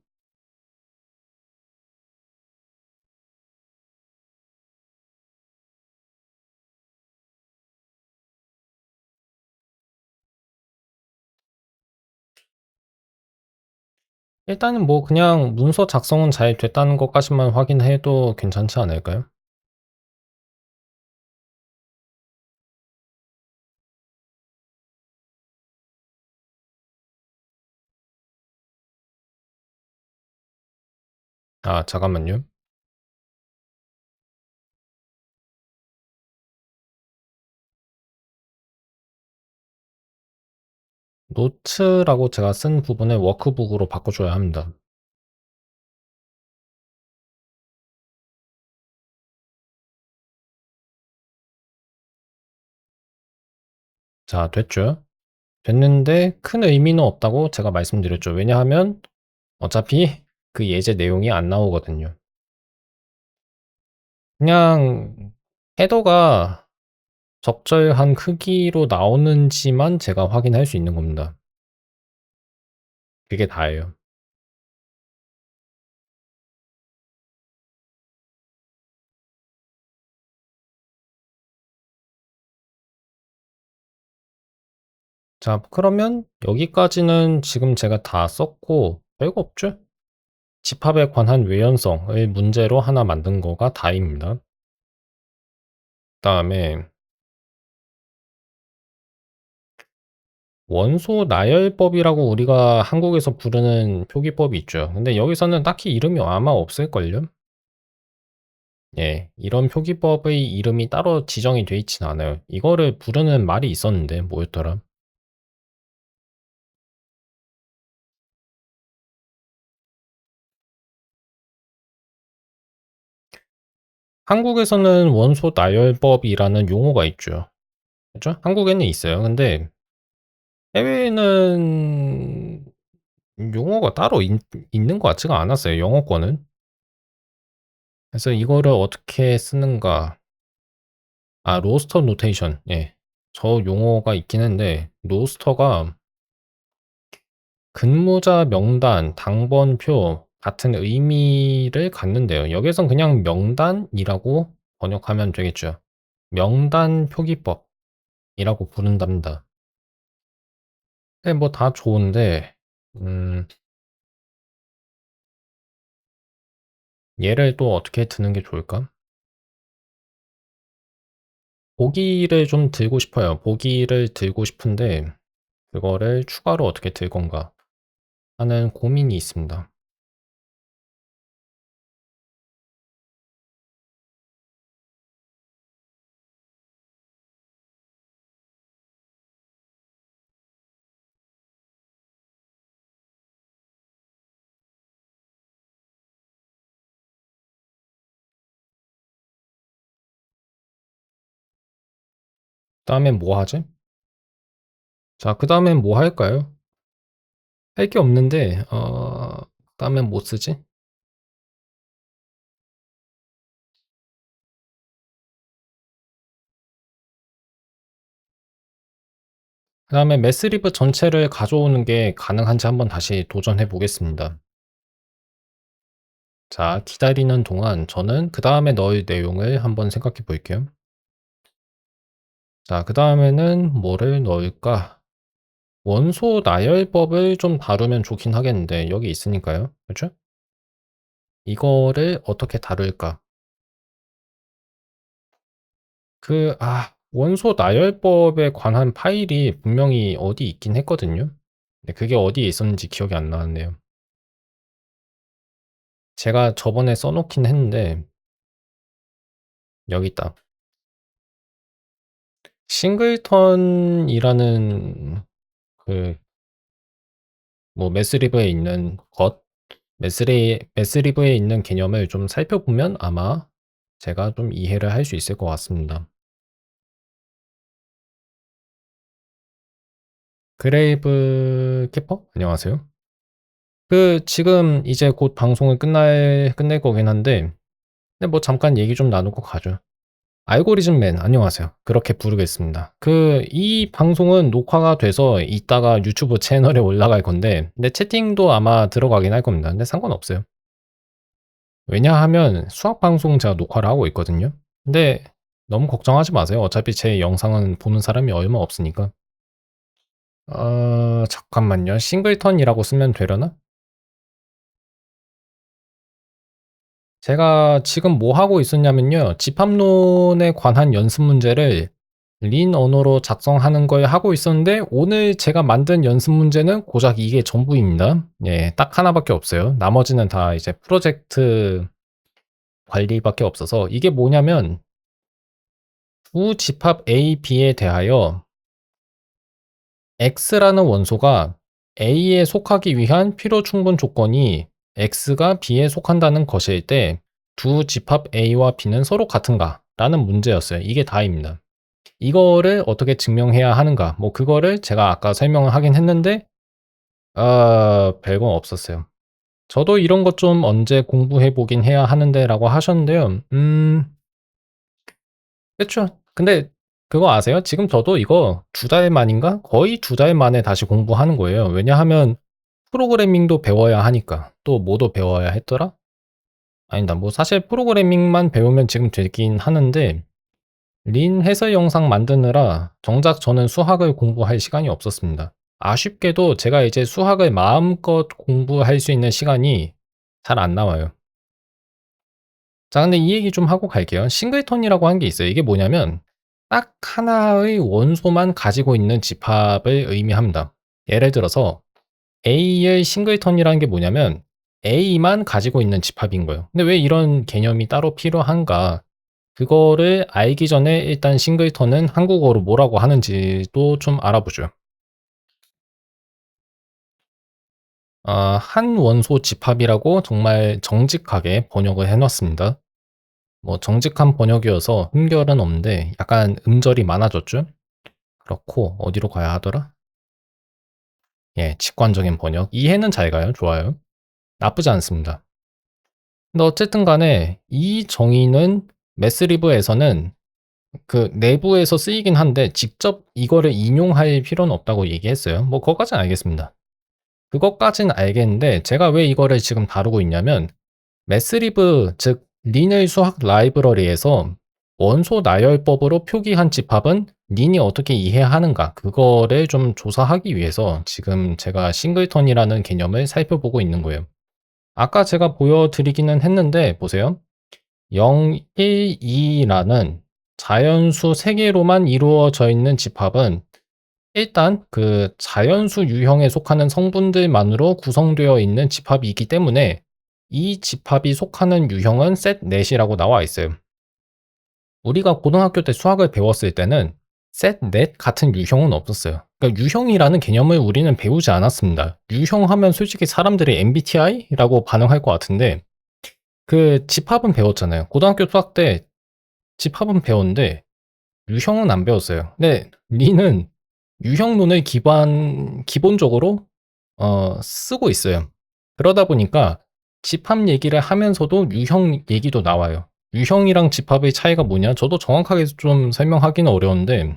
일단은 뭐 그냥 문서 작성은 잘 됐다는 것까지만 확인해도 괜찮지 않을까요? 아 잠깐만요. 노트라고 제가 쓴 부분을 워크북으로 바꿔줘야 합니다. 자 됐죠? 됐는데 큰 의미는 없다고 제가 말씀드렸죠. 왜냐하면 어차피 그 예제 내용이 안 나오거든요. 그냥 헤더가 적절한 크기로 나오는지만 제가 확인할 수 있는 겁니다. 그게 다예요. 자 그러면 여기까지는 지금 제가 다 썼고 별거 없죠? 집합에 관한 외연성을 문제로 하나 만든 거가 다입니다. 그다음에 원소 나열법이라고 우리가 한국에서 부르는 표기법이 있죠. 근데 여기서는 딱히 이름이 아마 없을걸요? 예, 이런 표기법의 이름이 따로 지정이 돼 있진 않아요. 이거를 부르는 말이 있었는데 뭐였더라? 한국에서는 원소 나열법이라는 용어가 있죠. 그죠? 한국에는 있어요. 근데 해외에는 용어가 따로 있는 것 같지가 않았어요. 영어권은. 그래서 이거를 어떻게 쓰는가? 아, 로스터 노테이션. 예. 저 용어가 있긴 한데, 로스터가 근무자 명단, 당번표 같은 의미를 갖는데요. 여기선 그냥 명단이라고 번역하면 되겠죠. 명단 표기법이라고 부른답니다. 네, 뭐 다 좋은데, 음, 얘를 또 어떻게 드는 게 좋을까? 보기를 좀 들고 싶어요. 보기를 들고 싶은데, 그거를 추가로 어떻게 들 건가 하는 고민이 있습니다. 다음엔 뭐 하지? 자, 그 다음엔 뭐 할까요? 할 게 없는데, 다음엔 뭐 쓰지? 그 다음에 매스리브 전체를 가져오는 게 가능한지 한번 다시 도전해 보겠습니다. 자, 기다리는 동안 저는 그 다음에 넣을 내용을 한번 생각해 볼게요. 자, 그 다음에는 뭐를 넣을까? 원소 나열법을 좀 다루면 좋긴 하겠는데, 여기 있으니까요. 그렇죠? 이거를 어떻게 다룰까? 원소 나열법에 관한 파일이 분명히 어디 있긴 했거든요. 근데 그게 어디에 있었는지 기억이 안 나는데요. 제가 저번에 써놓긴 했는데, 여기 있다. 싱글턴이라는 그 뭐 매스리브에 있는 것, 매스리브에 있는 개념을 좀 살펴보면 아마 제가 좀 이해를 할 수 있을 것 같습니다. 그레이브 키퍼? 안녕하세요. 지금 이제 곧 방송을 끝낼 거긴 한데, 근데 뭐 잠깐 얘기 좀 나누고 가죠. 알고리즘맨, 안녕하세요. 그렇게 부르겠습니다. 이 방송은 녹화가 돼서 이따가 유튜브 채널에 올라갈 건데, 근데 채팅도 아마 들어가긴 할 겁니다. 근데 상관없어요. 왜냐하면 수학 방송 제가 녹화를 하고 있거든요. 근데 너무 걱정하지 마세요. 어차피 제 영상은 보는 사람이 얼마 없으니까. 잠깐만요. 싱글턴이라고 쓰면 되려나? 제가 지금 뭐 하고 있었냐면요. 집합론에 관한 연습 문제를 린 언어로 작성하는 걸 하고 있었는데 오늘 제가 만든 연습 문제는 고작 이게 전부입니다. 예, 딱 하나밖에 없어요. 나머지는 다 이제 프로젝트 관리밖에 없어서 이게 뭐냐면 두 집합 A, B에 대하여 X라는 원소가 A에 속하기 위한 필요 충분 조건이 X가 B에 속한다는 것일 때 두 집합 A와 B는 서로 같은가? 라는 문제였어요. 이게 다입니다. 이거를 어떻게 증명해야 하는가? 뭐 그거를 제가 아까 설명을 하긴 했는데 별건 없었어요. 저도 이런 것 좀 언제 공부해 보긴 해야 하는데라고 하셨는데요. 그쵸. 근데 그거 아세요? 지금 저도 이거 두 달 만인가? 거의 두 달 만에 다시 공부하는 거예요. 왜냐하면 프로그래밍도 배워야 하니까. 또 뭐도 배워야 했더라? 아니다. 뭐 사실 프로그래밍만 배우면 지금 되긴 하는데 린 해설 영상 만드느라 정작 저는 수학을 공부할 시간이 없었습니다. 아쉽게도 제가 이제 수학을 마음껏 공부할 수 있는 시간이 잘 안 나와요. 자, 근데 이 얘기 좀 하고 갈게요. 싱글턴이라고 한 게 있어요. 이게 뭐냐면 딱 하나의 원소만 가지고 있는 집합을 의미합니다. 예를 들어서 A의 싱글턴이라는 게 뭐냐면 A만 가지고 있는 집합인 거예요. 근데 왜 이런 개념이 따로 필요한가? 그거를 알기 전에 일단 싱글턴은 한국어로 뭐라고 하는지도 좀 알아보죠. 한 원소 집합이라고 정말 정직하게 번역을 해 놨습니다. 뭐 정직한 번역이어서 흠결은 없는데 약간 음절이 많아졌죠? 그렇고 어디로 가야 하더라? 예, 직관적인 번역. 이해는 잘 가요. 좋아요. 나쁘지 않습니다. 근데 어쨌든 간에 이 정의는 매스리브에서는 그 내부에서 쓰이긴 한데 직접 이거를 인용할 필요는 없다고 얘기했어요. 뭐 그것까지는 알겠습니다. 그것까지는 알겠는데 제가 왜 이거를 지금 다루고 있냐면 매스리브 즉 린의 수학 라이브러리에서 원소 나열법으로 표기한 집합은 린이 어떻게 이해하는가 그거를 좀 조사하기 위해서 지금 제가 싱글턴이라는 개념을 살펴보고 있는 거예요. 아까 제가 보여드리기는 했는데 보세요. 0, 1, 2라는 자연수 3개로만 이루어져 있는 집합은 일단 그 자연수 유형에 속하는 성분들만으로 구성되어 있는 집합이기 때문에 이 집합이 속하는 유형은 셋 넷이라고 나와 있어요. 우리가 고등학교 때 수학을 배웠을 때는 셋 넷 같은 유형은 없었어요. 그러니까 유형이라는 개념을 우리는 배우지 않았습니다. 유형하면 솔직히 사람들이 MBTI라고 반응할 것 같은데 그 집합은 배웠잖아요. 고등학교 수학 때 집합은 배웠는데 유형은 안 배웠어요. 근데 리는 유형론을 기본적으로 쓰고 있어요. 그러다 보니까 집합 얘기를 하면서도 유형 얘기도 나와요. 유형이랑 집합의 차이가 뭐냐? 저도 정확하게 좀 설명하기는 어려운데,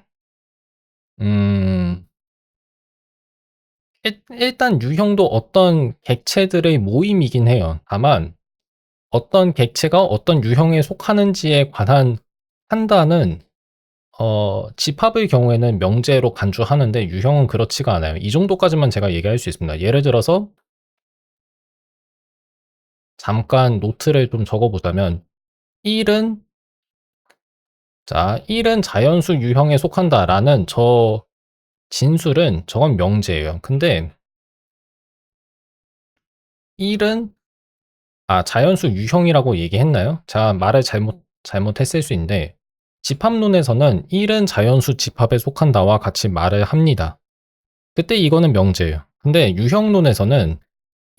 음, 일단 유형도 어떤 객체들의 모임이긴 해요. 다만, 어떤 객체가 어떤 유형에 속하는지에 관한 판단은 집합의 경우에는 명제로 간주하는데 유형은 그렇지가 않아요. 이 정도까지만 제가 얘기할 수 있습니다. 예를 들어서 잠깐 노트를 좀 적어보자면 1은 1은 자연수 유형에 속한다라는 저 진술은 저건 명제예요. 근데 1은 자연수 유형이라고 얘기했나요? 제가 말을 잘못했을 수 있는데 집합론에서는 1은 자연수 집합에 속한다와 같이 말을 합니다. 그때 이거는 명제예요. 근데 유형론에서는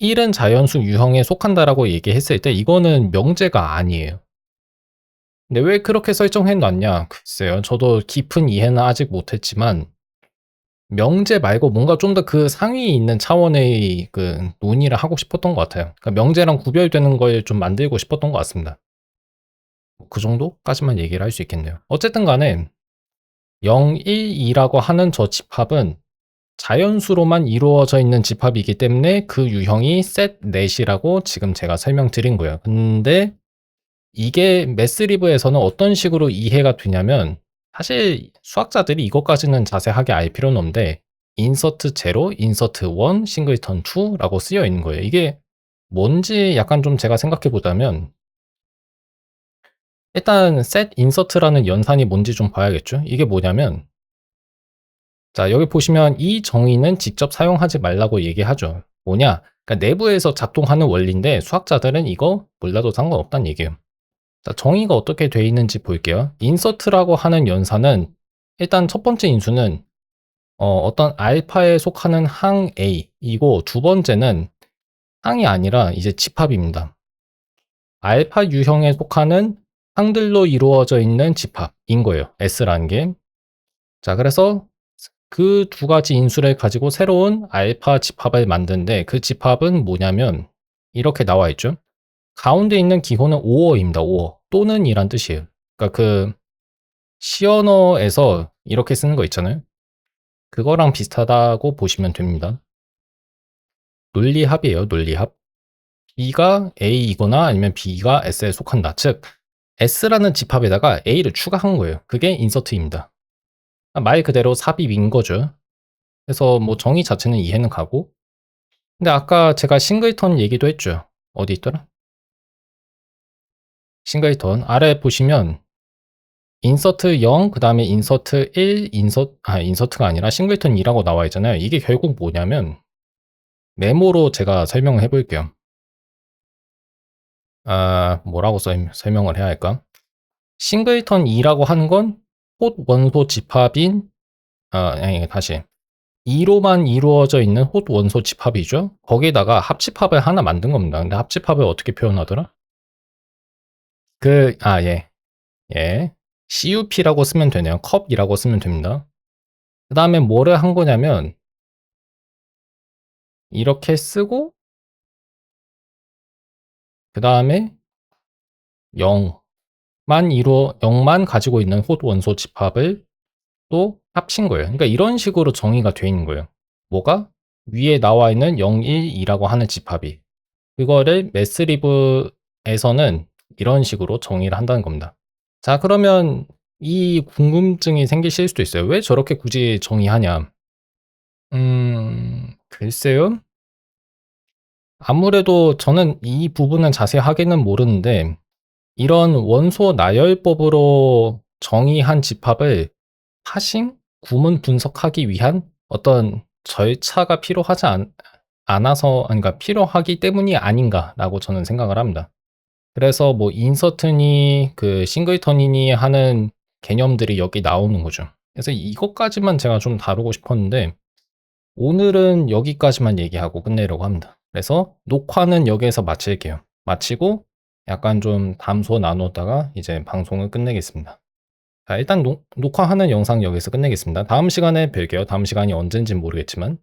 1은 자연수 유형에 속한다라고 얘기했을 때 이거는 명제가 아니에요. 근데 왜 그렇게 설정해 놨냐? 글쎄요. 저도 깊은 이해는 아직 못했지만 명제 말고 뭔가 좀 더 그 상위에 있는 차원의 그 논의를 하고 싶었던 것 같아요. 그러니까 명제랑 구별되는 걸 좀 만들고 싶었던 것 같습니다. 그 정도까지만 얘기를 할 수 있겠네요. 어쨌든 간에 0, 1, 2라고 하는 저 집합은 자연수로만 이루어져 있는 집합이기 때문에 그 유형이 set net이라고 지금 제가 설명드린 거예요. 근데 이게 매스리브에서는 어떤 식으로 이해가 되냐면 사실 수학자들이 이것까지는 자세하게 알 필요는 없는데 insert 0, insert 1, singleton 2라고 쓰여 있는 거예요. 이게 뭔지 약간 좀 제가 생각해 보자면 일단 set insert라는 연산이 뭔지 좀 봐야겠죠. 이게 뭐냐면 자, 여기 보시면 이 정의는 직접 사용하지 말라고 얘기하죠. 뭐냐? 그러니까 내부에서 작동하는 원리인데 수학자들은 이거 몰라도 상관없다는 얘기예요. 자, 정의가 어떻게 돼 있는지 볼게요. insert라고 하는 연산은 일단 첫 번째 인수는 어떤 알파에 속하는 항 A이고 두 번째는 항이 아니라 이제 집합입니다. 알파 유형에 속하는 항들로 이루어져 있는 집합인 거예요. S라는 게. 자, 그래서 그 두 가지 인수를 가지고 새로운 알파 집합을 만드는데 그 집합은 뭐냐면 이렇게 나와 있죠. 가운데 있는 기호는 오어입니다. 오어. 또는 이란 뜻이에요. 그러니까 그 시언어에서 이렇게 쓰는 거 있잖아요. 그거랑 비슷하다고 보시면 됩니다. 논리합이에요. 논리합. B가 A이거나 아니면 B가 S에 속한다. 즉 S라는 집합에다가 A를 추가한 거예요. 그게 인서트입니다. 말 그대로 삽입인 거죠. 그래서 뭐 정의 자체는 이해는 가고 근데 아까 제가 싱글턴 얘기도 했죠. 어디 있더라? 싱글턴 아래 보시면 인서트 0, 그 다음에 인서트 1, 인서트가 아니라 싱글턴 2라고 나와 있잖아요. 이게 결국 뭐냐면 메모로 제가 설명을 해볼게요. 뭐라고 설명을 해야 할까? 싱글턴 2라고 하는 건 톳 원소 집합인 아니 다시 2로만 이루어져 있는 톳 원소 집합이죠. 거기다가 합집합을 하나 만든 겁니다. 근데 합집합을 어떻게 표현하더라? 예. 예. CUP라고 쓰면 되네요. 컵이라고 쓰면 됩니다. 그 다음에 뭐를 한 거냐면 이렇게 쓰고 그 다음에 0만 가지고 있는 톳 원소 집합을 또 합친 거예요. 그러니까 이런 식으로 정의가 되어 있는 거예요. 뭐가? 위에 나와 있는 0, 1, 2라고 하는 집합이. 그거를 매스리브에서는 이런 식으로 정의를 한다는 겁니다. 자, 그러면 이 궁금증이 생기실 수도 있어요. 왜 저렇게 굳이 정의하냐? 글쎄요. 아무래도 저는 이 부분은 자세하게는 모르는데 이런 원소 나열법으로 정의한 집합을 하싱, 구문 분석하기 위한 어떤 절차가 필요하지 않아서, 아니, 그러니까 필요하기 때문이 아닌가라고 저는 생각을 합니다. 그래서 뭐 인서트니 그 싱글턴이니 하는 개념들이 여기 나오는 거죠. 그래서 이것까지만 제가 좀 다루고 싶었는데 오늘은 여기까지만 얘기하고 끝내려고 합니다. 그래서 녹화는 여기에서 마칠게요. 마치고 약간 좀 담소 나누다가 이제 방송을 끝내겠습니다. 자, 일단 녹화하는 영상 여기서 끝내겠습니다. 다음 시간에 뵐게요. 다음 시간이 언젠진 모르겠지만.